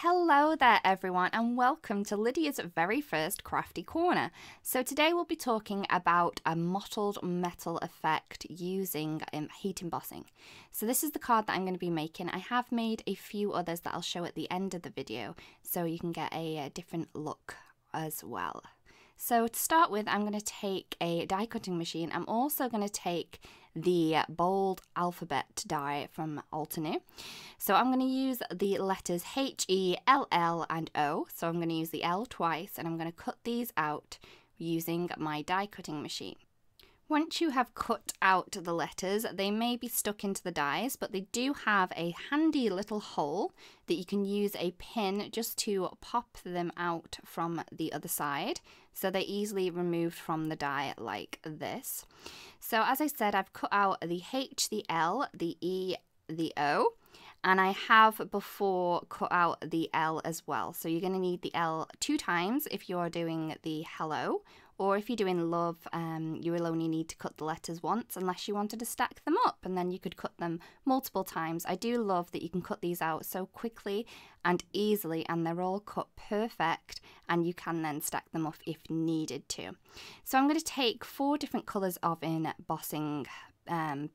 Hello there everyone and welcome to Lydia's very first Crafty Corner. So today we'll be talking about a mottled metal effect using heat embossing. So this is the card that I'm going to be making. I have made a few others that I'll show at the end of the video so you can get a different look as well. So to start with, I'm going to take a die cutting machine. I'm also going to take the bold alphabet die from Altenew. So I'm going to use the letters H, E, L, L and O. So I'm going to use the L twice and I'm going to cut these out using my die cutting machine. Once you have cut out the letters, they may be stuck into the dies, but they do have a handy little hole that you can use a pin just to pop them out from the other side. So they're easily removed from the die like this. So as I said, I've cut out the H, the L, the E, the O, and I have before cut out the L as well. So you're going to need the L 2 times if you're doing the hello. Or if you're doing love, you will only need to cut the letters once unless you wanted to stack them up, and then you could cut them multiple times. I do love that you can cut these out so quickly and easily, and they're all cut perfect, and you can then stack them up if needed to. So I'm going to take 4 different colours of embossing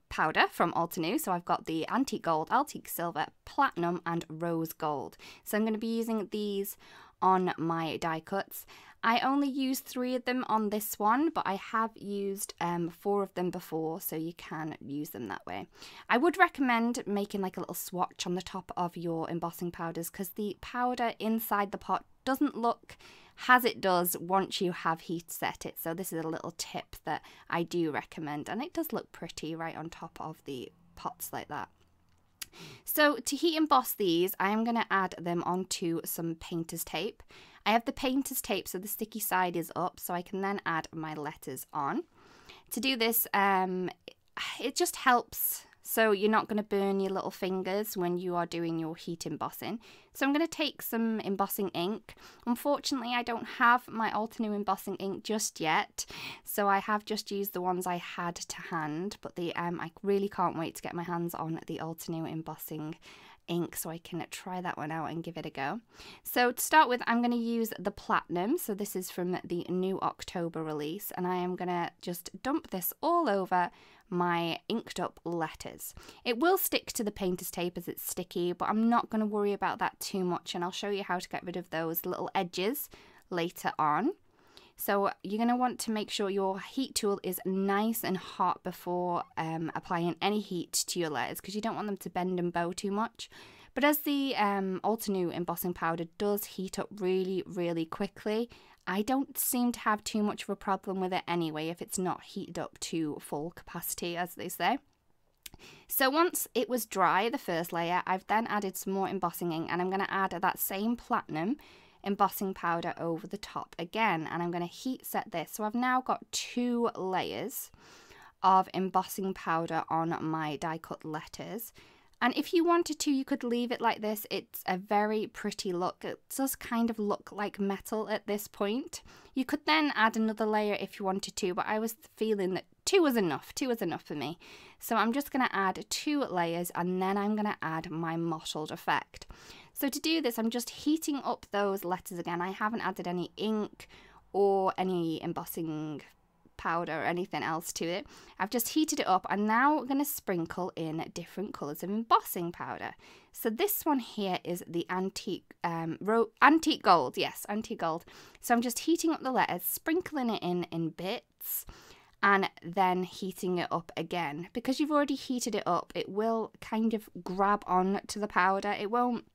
powder from Altenew. So I've got the antique gold, antique silver, platinum and rose gold. So I'm going to be using these on my die cuts. I only used 3 of them on this one, but I have used 4 of them before, so you can use them that way. I would recommend making like a little swatch on the top of your embossing powders, because the powder inside the pot doesn't look as it does once you have heat set it. So this is a little tip that I do recommend, and it does look pretty right on top of the pots like that. So to heat emboss these, I'm going to add them onto some painter's tape. I have the painter's tape so the sticky side is up, so I can then add my letters on. To do this, it just helps so you're not going to burn your little fingers when you are doing your heat embossing. So I'm going to take some embossing ink. Unfortunately, I don't have my Altenew embossing ink just yet, so I have just used the ones I had to hand, but I really can't wait to get my hands on the Altenew embossing ink so I can try that one out and give it a go. So to start with, I'm going to use the platinum. So this is from the new October release, and I am going to just dump this all over my inked up letters. It will stick to the painter's tape as it's sticky, but I'm not going to worry about that too much, and I'll show you how to get rid of those little edges later on. So you're going to want to make sure your heat tool is nice and hot before applying any heat to your letters, because you don't want them to bend and bow too much. But as the Altenew embossing powder does heat up really, really quickly, I don't seem to have too much of a problem with it anyway if it's not heated up to full capacity, as they say. So once it was dry, the first layer, I've then added some more embossing ink, and I'm going to add that same platinum embossing powder over the top again, and I'm going to heat set this. So I've now got 2 layers of embossing powder on my die cut letters, and if you wanted to, you could leave it like this. It's a very pretty look. It does kind of look like metal at this point. You could then add another layer if you wanted to, but I was feeling that 2 was enough. 2 was enough for me. So I'm just going to add 2 layers, and then I'm going to add my mottled effect. So to do this, I'm just heating up those letters again. I haven't added any ink or any embossing powder or anything else to it. I've just heated it up, and now we're going to sprinkle in different colours of embossing powder. So this one here is the antique gold. Yes, antique gold. So I'm just heating up the letters, sprinkling it in bits, and then heating it up again. Because you've already heated it up, it will kind of grab on to the powder. It won't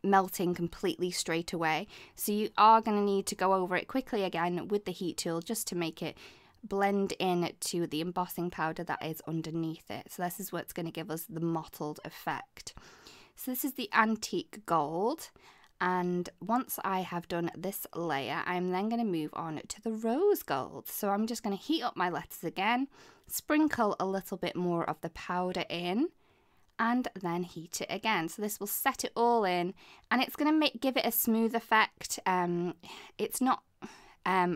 melting completely straight away, so you are going to need to go over it quickly again with the heat tool just to make it blend in to the embossing powder that is underneath it. So this is what's going to give us the mottled effect. So this is the antique gold, and once I have done this layer, I'm then going to move on to the rose gold. So I'm just going to heat up my letters again, sprinkle a little bit more of the powder in, and then heat it again. So this will set it all in, and it's going to give it a smooth effect. It's not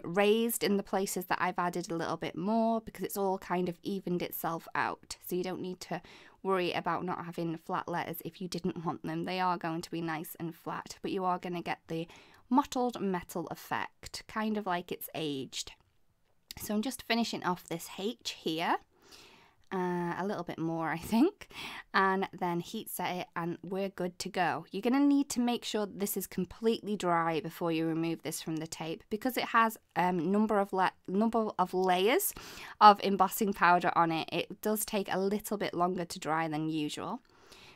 raised in the places that I've added a little bit more, because it's all kind of evened itself out. So you don't need to worry about not having flat letters if you didn't want them. They are going to be nice and flat, but you are going to get the mottled metal effect, kind of like it's aged. So I'm just finishing off this H here. A little bit more, I think, and then heat set it, and we're good to go. You're going to need to make sure this is completely dry before you remove this from the tape, because it has number of layers of embossing powder on it. It does take a little bit longer to dry than usual.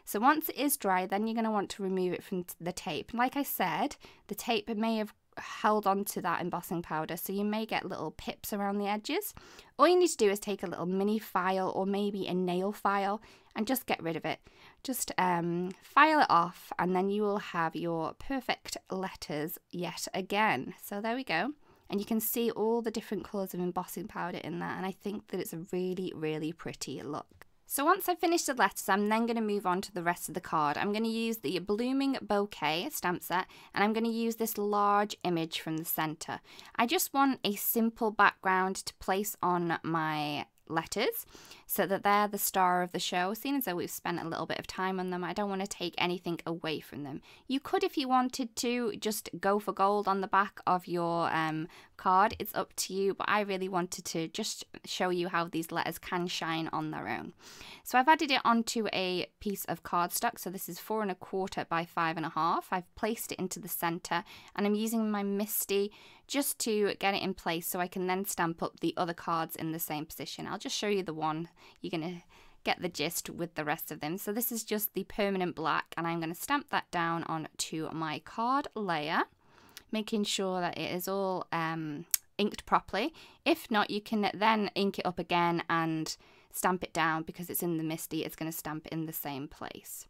So once it is dry, then you're going to want to remove it from the tape. And like I said, the tape may have held on to that embossing powder, so you may get little pips around the edges. All you need to do is take a little mini file or maybe a nail file and just get rid of it. Just file it off, and then you will have your perfect letters yet again. So there we go, and you can see all the different colours of embossing powder in there, and I think that it's a really, really pretty look. So once I've finished the letters, I'm then going to move on to the rest of the card. I'm going to use the Blooming Bouquet stamp set, and I'm going to use this large image from the centre. I just want a simple background to place on my letters so that they're the star of the show. Seeing as though we've spent a little bit of time on them, I don't want to take anything away from them. You could, if you wanted to, just go for gold on the back of your card. It's up to you, but I really wanted to just show you how these letters can shine on their own. So I've added it onto a piece of cardstock. So this is 4 1/4 by 5 1/2. I've placed it into the center, and I'm using my Misty just to get it in place so I can then stamp up the other cards in the same position. I'll just show you the one. You're going to get the gist with the rest of them. So this is just the permanent black, and I'm going to stamp that down onto my card layer, making sure that it is all inked properly. If not, you can then ink it up again and stamp it down, because it's in the Misty, it's going to stamp it in the same place.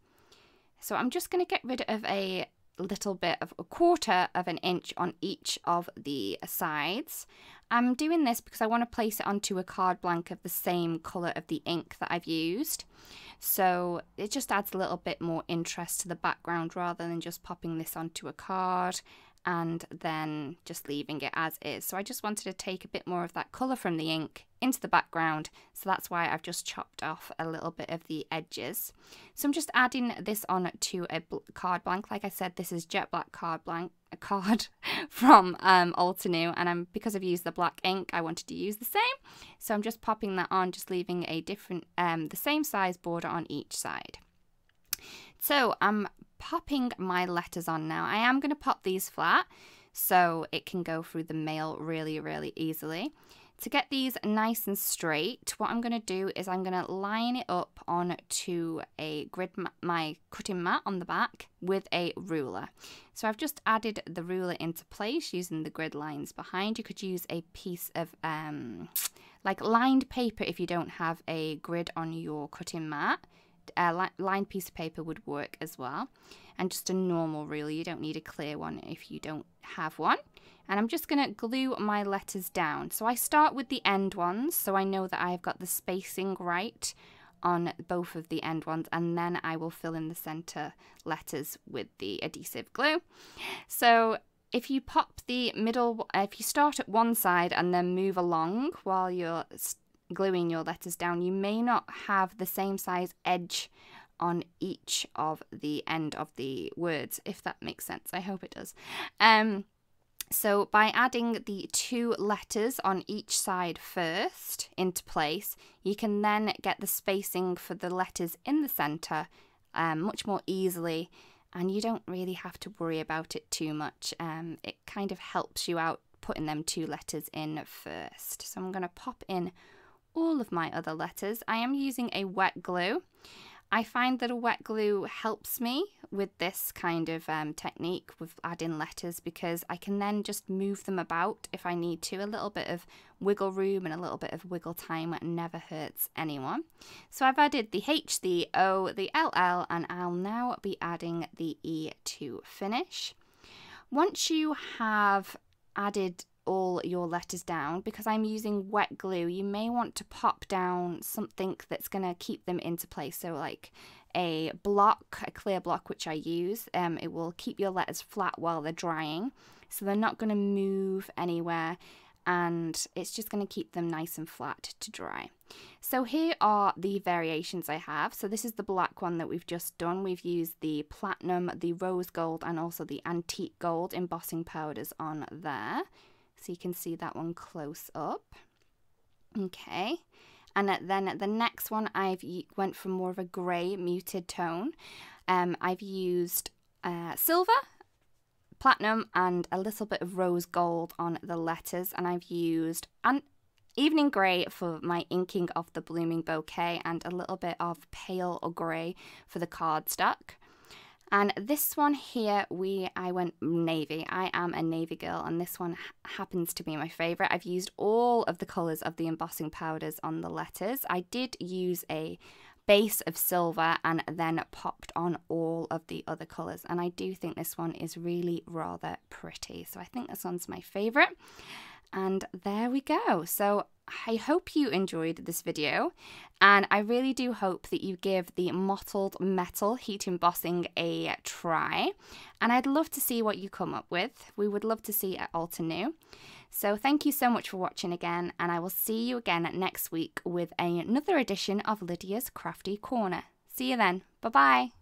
So I'm just going to get rid of a little bit of 1/4 of an inch on each of the sides. I'm doing this because I want to place it onto a card blank of the same colour of the ink that I've used. So it just adds a little bit more interest to the background rather than just popping this onto a card and then just leaving it as is. So I just wanted to take a bit more of that colour from the ink into the background, so that's why I've just chopped off a little bit of the edges. So I'm just adding this on to a card blank. Like I said, this is jet black card from Altenew, and because I've used the black ink, I wanted to use the same. So I'm just popping that on, just leaving a different, the same size border on each side. So I'm popping my letters on now. I am going to pop these flat so it can go through the mail really, really easily. To get these nice and straight, what I'm going to do is I'm going to line it up onto a grid, my cutting mat on the back, with a ruler. So I've just added the ruler into place using the grid lines behind. You could use a piece of like lined paper if you don't have a grid on your cutting mat. Lined piece of paper would work as well, and just a normal ruler. You don't need a clear one if you don't have one. And I'm just going to glue my letters down. So I start with the end ones, so I know that I've got the spacing right on both of the end ones, and then I will fill in the center letters with the adhesive glue. So if you pop the middle, if you start at one side and then move along while you're gluing your letters down, you may not have the same size edge on each of the end of the words, if that makes sense. I hope it does. So by adding the 2 letters on each side first into place, you can then get the spacing for the letters in the center much more easily, and you don't really have to worry about it too much. It kind of helps you out putting them 2 letters in first. So I'm going to pop in all of my other letters. I am using a wet glue. I find that a wet glue helps me with this kind of technique with adding letters, because I can then just move them about if I need to. A little bit of wiggle room and a little bit of wiggle time never hurts anyone. So I've added the H, the O, the LL, and I'll now be adding the E to finish. Once you have added all your letters down, because I'm using wet glue, you may want to pop down something that's going to keep them into place. So like a block, a clear block, which I use. It will keep your letters flat while they're drying, so they're not going to move anywhere. and it's just going to keep them nice and flat to dry. So here are the variations I have. So this is the black one that we've just done. We've used the platinum, the rose gold, and also the antique gold embossing powders on there. So you can see that one close up. Okay. And then the next one, I've went for more of a grey muted tone. I've used silver, platinum, and a little bit of rose gold on the letters, and I've used evening grey for my inking of the blooming bouquet, and a little bit of pale or grey for the cardstock. And this one here, I went navy. I am a navy girl, and this one happens to be my favourite. I've used all of the colours of the embossing powders on the letters. I did use a base of silver and then popped on all of the other colours, and I do think this one is really rather pretty. So I think this one's my favourite. And there we go. So I hope you enjoyed this video, and I really do hope that you give the Mottled Metal heat embossing a try, and I'd love to see what you come up with. We would love to see it all to new. So thank you so much for watching again, and I will see you again next week with another edition of Lydia's Crafty Corner. See you then. Bye bye.